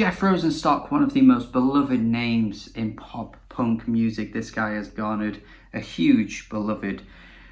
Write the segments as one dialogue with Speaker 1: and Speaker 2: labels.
Speaker 1: Jeff Rosenstock, one of the most beloved names in pop punk music. This guy has garnered a huge beloved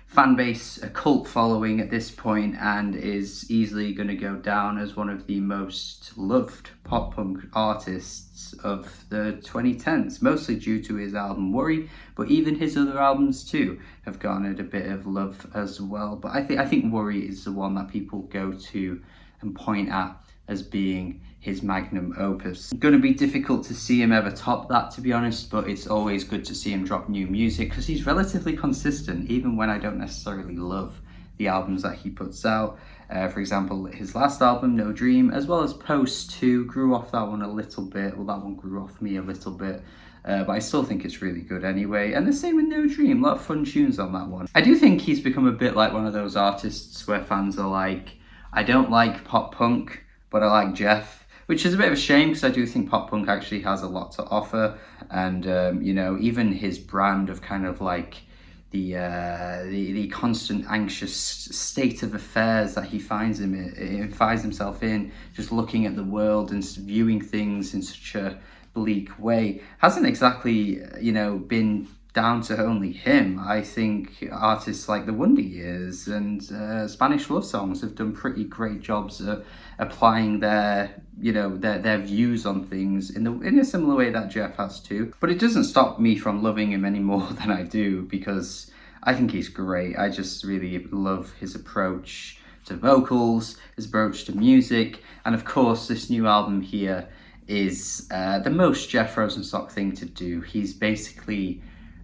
Speaker 1: fan base, a cult following at this point, and is easily going to go down as one of the most loved pop punk artists of the 2010s, mostly due to his album Worry, but even his other albums too have garnered a bit of love as well. But I think Worry is the one that people go to and point at as being his magnum opus. Going to be difficult to see him ever top that, to be honest, but it's always good to see him drop new music because he's relatively consistent, even when I don't necessarily love the albums that he puts out. For example, his last album, No Dream, as well as Post 2, grew off that one a little bit. Well, that one grew off me a little bit, but I still think it's really good anyway. And the same with No Dream, a lot of fun tunes on that one. I do think he's become a bit like one of those artists where fans are like, I don't like pop punk, but I like Jeff, which is a bit of a shame because I do think pop punk actually has a lot to offer. And, you know, even his brand of kind of like the constant anxious state of affairs that he finds himself in, just looking at the world and viewing things in such a bleak way, hasn't exactly, you know, been down to only him. I think artists like the Wonder Years and Spanish Love Songs have done pretty great jobs at applying their views on things in a similar way that Jeff has too. But it doesn't stop me from loving him any more than I do, because I think he's great. I just really love his approach to vocals, his approach to music, and of course this new album here is the most Jeff Rosenstock thing to do. He's basically,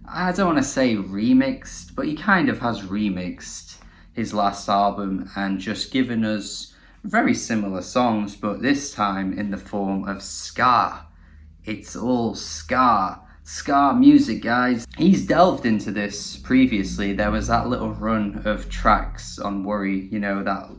Speaker 1: I don't want to say remixed, but he kind of has remixed his last album and just given us very similar songs, but this time in the form of ska. It's all ska music, guys. He's delved into this previously. There was that little run of tracks on Worry, you know, that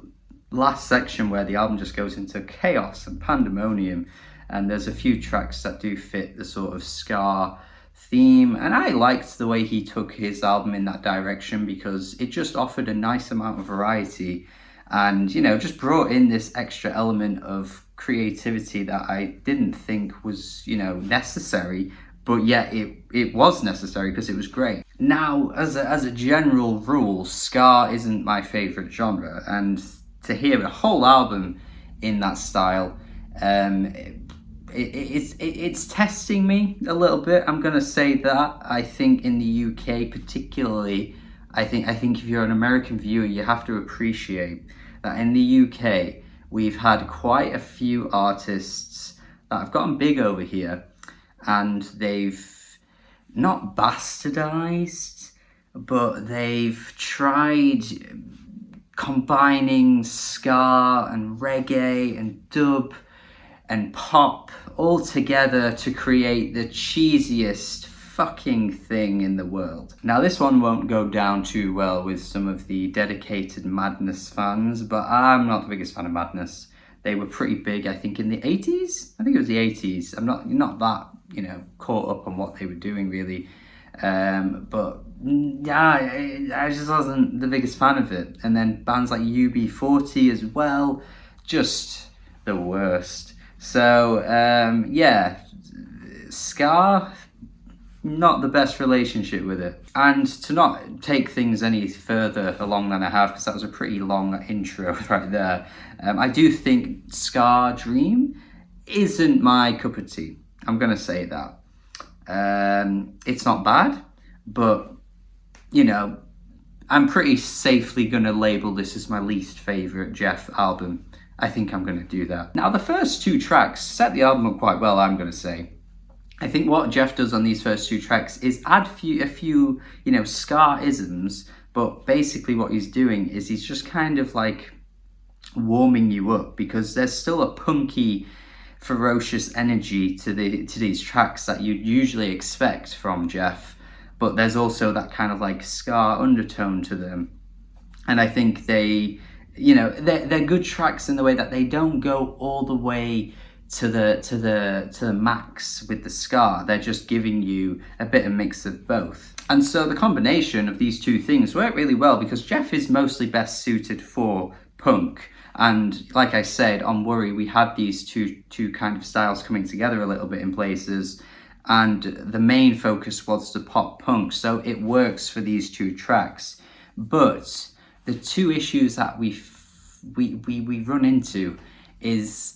Speaker 1: last section where the album just goes into chaos and pandemonium, and there's a few tracks that do fit the sort of ska theme, and I liked the way he took his album in that direction because it just offered a nice amount of variety and, you know, just brought in this extra element of creativity that I didn't think was, you know, necessary, but yet it was necessary because it was great. Now, as a general rule, ska isn't my favorite genre, and to hear a whole album in that style, it's testing me a little bit. I'm gonna say that. I think in the UK particularly, I think if you're an American viewer, you have to appreciate that in the UK we've had quite a few artists that have gotten big over here, and they've not bastardized, but they've tried combining ska and reggae and dub and pop all together to create the cheesiest fucking thing in the world. Now, this one won't go down too well with some of the dedicated Madness fans, but I'm not the biggest fan of Madness. They were pretty big, I think, in the 80s. I think it was the 80s. I'm not that, you know, caught up on what they were doing really. But yeah, I just wasn't the biggest fan of it. And then bands like UB40 as well, just the worst. So yeah, ska, not the best relationship with it. And to not take things any further along than I have, because that was a pretty long intro right there, I do think Ska Dream isn't my cup of tea. I'm gonna say that. It's not bad, but, you know, I'm pretty safely gonna label this as my least favorite Jeff album. I think I'm going to do that. Now, the first two tracks set the album up quite well, I'm going to say. I think what Jeff does on these first two tracks is add a few, you know, ska-isms, but basically what he's doing is he's just kind of like warming you up, because there's still a punky, ferocious energy to these tracks that you'd usually expect from Jeff, but there's also that kind of like ska undertone to them. And I think they, you know, they're good tracks in the way that they don't go all the way to the max with the ska. They're just giving you a bit of mix of both. And so the combination of these two things work really well, because Jeff is mostly best suited for punk, And like I said, on Worry, we had these two kind of styles coming together a little bit in places, and the main focus was the pop punk, so it works for these two tracks. But the two issues that we run into is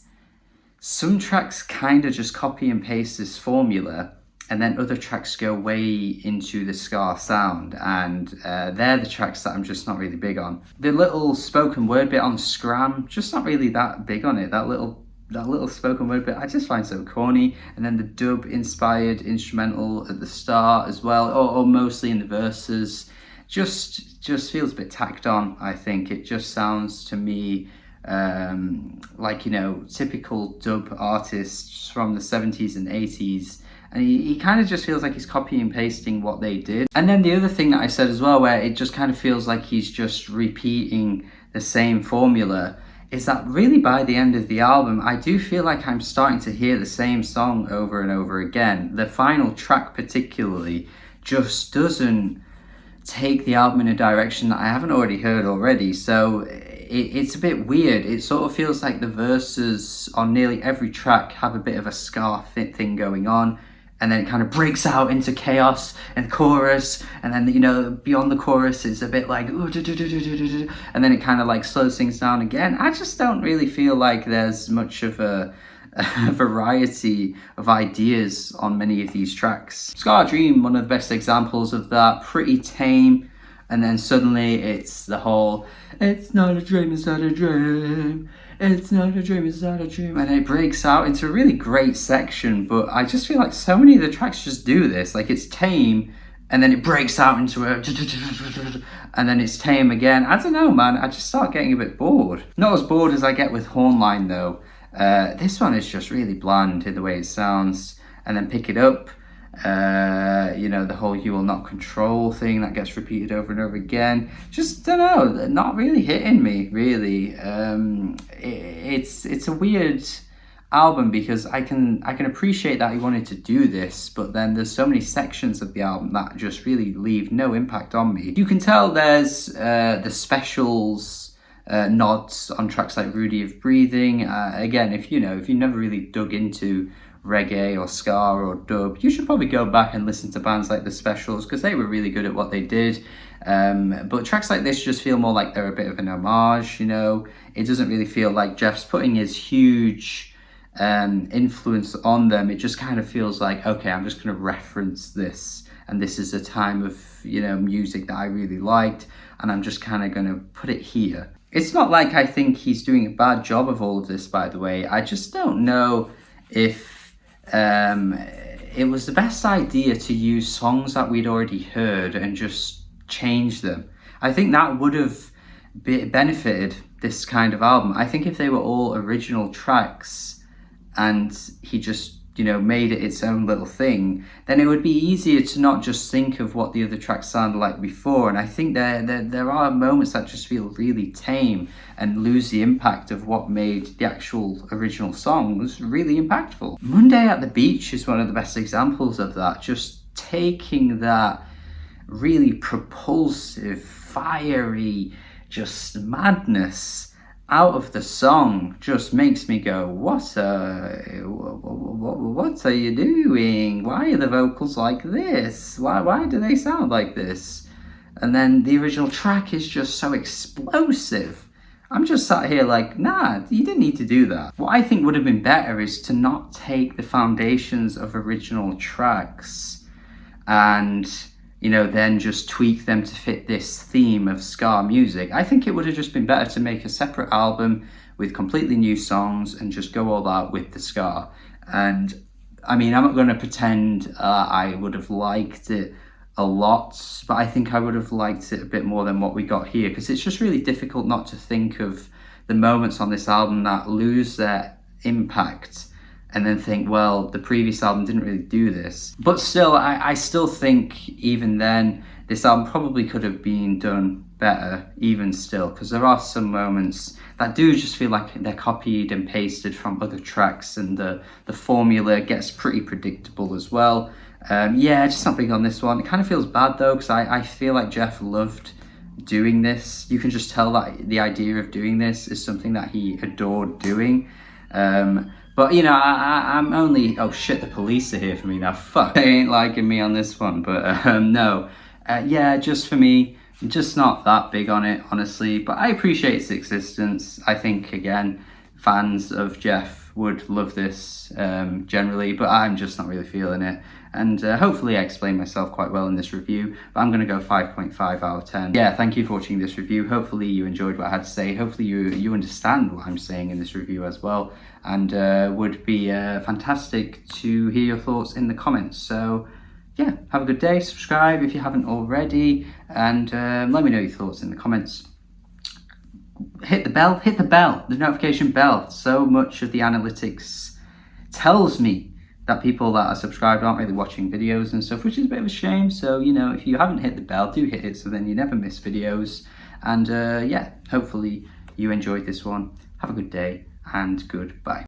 Speaker 1: some tracks kind of just copy and paste this formula, and then other tracks go way into the ska sound, and they're the tracks that I'm just not really big on. The little spoken word bit on Scram, just not really that big on it. That little spoken word bit I just find so corny, and then the dub inspired instrumental at the start as well, or mostly in the verses, just feels a bit tacked on. I think it just sounds to me like, you know, typical dub artists from the 70s and 80s, and he kind of just feels like he's copying and pasting what they did. And then the other thing that I said as well, where it just kind of feels like he's just repeating the same formula, is that really by the end of the album, I do feel like I'm starting to hear the same song over and over again. The final track particularly just doesn't take the album in a direction that I haven't already heard already. So it's a bit weird. It sort of feels like the verses on nearly every track have a bit of a ska thing going on, and then it kind of breaks out into chaos and chorus, and then, you know, beyond the chorus it's a bit like and then it kind of like slows things down again. I just don't really feel like there's much of a variety of ideas on many of these tracks. Ska Dream, one of the best examples of that. Pretty tame, and then suddenly it's the whole "it's not a dream, it's not a dream, it's not a dream, it's not a dream," and it breaks out into a really great section. But I just feel like so many of the tracks just do this. Like, it's tame, and then it breaks out into a and then it's tame again. I don't know, man, I just start getting a bit bored. Not as bored as I get with Hornline though. This one is just really bland in the way it sounds. And then Pick It Up, you know, the whole "you will not control" thing that gets repeated over and over again. Just don't know, not really hitting me really. It's a weird album, because I can appreciate that he wanted to do this, but then there's so many sections of the album that just really leave no impact on me. You can tell there's the specials nods on tracks like Rudy of Breathing. Again, if you never really dug into reggae or ska or dub, you should probably go back and listen to bands like the Specials, because they were really good at what they did. But tracks like this just feel more like they're a bit of an homage, you know. It doesn't really feel like Jeff's putting his huge influence on them. It just kind of feels like, okay, I'm just going to reference this, and this is a time of, you know, music that I really liked, and I'm just kind of going to put it here. It's not like I think he's doing a bad job of all of this, by the way. I just don't know if it was the best idea to use songs that we'd already heard and just change them. I think that would have benefited this kind of album. I think if they were all original tracks and he just, you know, made it its own little thing, then it would be easier to not just think of what the other tracks sounded like before. And I think there are moments that just feel really tame and lose the impact of what made the actual original songs really impactful. Monday at the Beach is one of the best examples of that. Just taking that really propulsive, fiery, just madness out of the song just makes me go, what are you doing? Why are the vocals like this? Why do they sound like this? And then the original track is just so explosive. I'm just sat here like, nah, you didn't need to do that. What I think would have been better is to not take the foundations of original tracks and, you know, then just tweak them to fit this theme of ska music. I think it would have just been better to make a separate album with completely new songs and just go all out with the ska. And I mean, I'm not going to pretend I would have liked it a lot, but I think I would have liked it a bit more than what we got here, because it's just really difficult not to think of the moments on this album that lose their impact and then think, well, the previous album didn't really do this. But still, I still think even then, this album probably could have been done better, even still, because there are some moments that do just feel like they're copied and pasted from other tracks, and the formula gets pretty predictable as well. Yeah, just not big on this one. It kind of feels bad though, because I feel like Jeff loved doing this. You can just tell that the idea of doing this is something that he adored doing. But you know, I'm only, oh shit, the police are here for me now. Fuck, they ain't liking me on this one. But no, yeah, just for me, I'm just not that big on it, honestly. But I appreciate its existence. I think, again, fans of Jeff would love this generally, but I'm just not really feeling it. And hopefully I explained myself quite well in this review, but I'm going to go 5.5 out of 10. Yeah, thank you for watching this review. Hopefully you enjoyed what I had to say. Hopefully you understand what I'm saying in this review as well, and would be fantastic to hear your thoughts in the comments. So yeah, have a good day, subscribe if you haven't already, and let me know your thoughts in the comments. Hit the bell, the notification bell. So much of the analytics tells me that people that are subscribed aren't really watching videos and stuff, which is a bit of a shame. So, you know, if you haven't hit the bell, do hit it so then you never miss videos. And yeah, hopefully you enjoyed this one. Have a good day and goodbye.